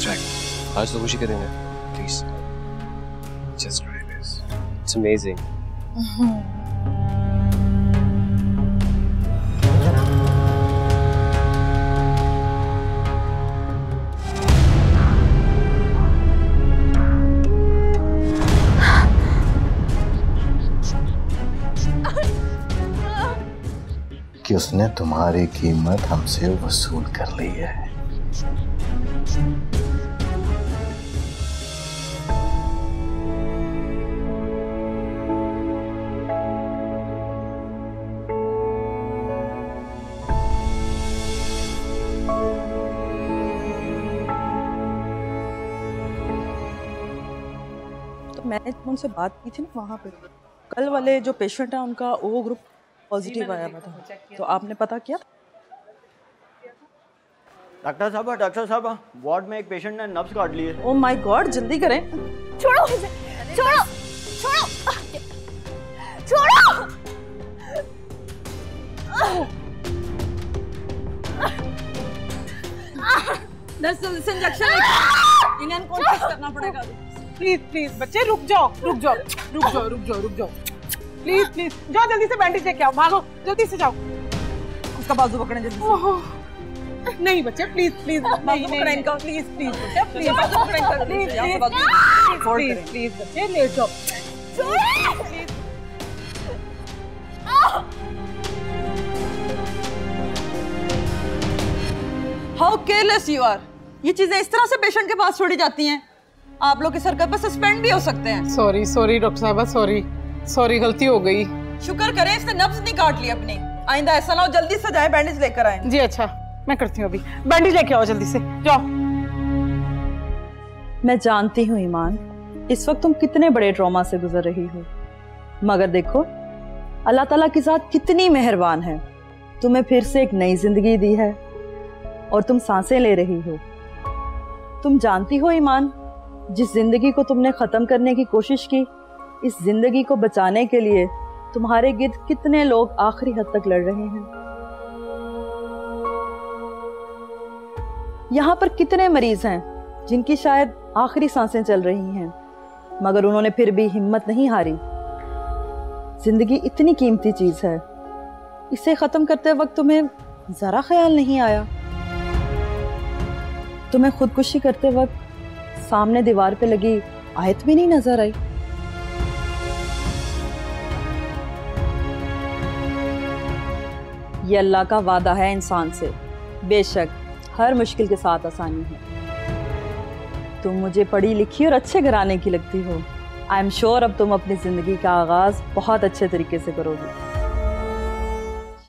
Jack, आज तो खुशी करेंगे, please. Just try this. It's amazing. कि उसने तुम्हारी कीमत हमसे वसूल कर ली है। तो मैंने उनसे बात की थी ना वहाँ पे, कल वाले जो पेशेंट है उनका ओ ग्रुप पॉजिटिव आया हुआ था, तो आपने पता किया? डॉक्टर साहब वार्ड में एक पेशेंट ने नब्ज काट ली है। ओह माय गॉड, जल्दी करें। छोड़ो मुझे, छोड़ो छोड़ो छोड़ो। नर्स इंजेक्शन इन्हें कॉन्फ्रेंस करना पड़ेगा। प्लीज प्लीज बच्चे रुक जाओ रुक जाओ रुक जाओ रुक जाओ रुक जाओ प्लीज प्लीज जाओ जल्दी से बैंडेज लेके आओ, भागो जल्दी से जाओ। उसका बाजू पकड़े जल्दी से। नहीं बच्चे प्लीज प्लीज बाजू पकड़े इनका, प्लीज प्लीज प्लीज बाजू पकड़े इनका, प्लीज प्लीज बच्चे लेट जाओ। How careless you are. ये चीजें इस तरह से पेशेंट के पास छोड़ी जाती हैं। आप लोग के सर्कल पर सस्पेंड भी हो सकते हैं। सॉरी सॉरी डॉक्टर साहब, सॉरी सॉरी, गलती हो गई। शुक्र करें इसने नब्ज नहीं काट ली अपनी। आइंदा ऐसा ना हो, जल्दी से जाए बैंडेज लेकर आए। जी अच्छा, मैं करती हूँ, अभी बैंडेज लेके आओ जल्दी से, जाओ। मैं जानती हूँ ईमान, इस वक्त तुम कितने बड़े ट्रॉमा से गुजर रही हो, मगर देखो अल्लाह ताला की ज़ात कितनी मेहरबान है। तुम्हें फिर से एक नई जिंदगी दी है और तुम सांसें ले रही हो। तुम जानती हो ईमान, जिस जिंदगी को तुमने खत्म करने की कोशिश की, इस जिंदगी को बचाने के लिए तुम्हारे गिर्द कितने लोग आखिरी हद तक लड़ रहे हैं। यहाँ पर कितने मरीज हैं जिनकी शायद आखिरी सांसें चल रही हैं, मगर उन्होंने फिर भी हिम्मत नहीं हारी। जिंदगी इतनी कीमती चीज है, इसे खत्म करते वक्त तुम्हें जरा ख्याल नहीं आया। तुम्हें खुदकुशी करते वक्त सामने दीवार पे लगी आयत भी नहीं नजर आई। ये अल्लाह का वादा है इंसान से, बेशक हर मुश्किल के साथ आसानी है। तुम मुझे पढ़ी लिखी और अच्छे घराने की लगती हो। आई एम श्योर अब तुम अपनी जिंदगी का आगाज बहुत अच्छे तरीके से करोगी।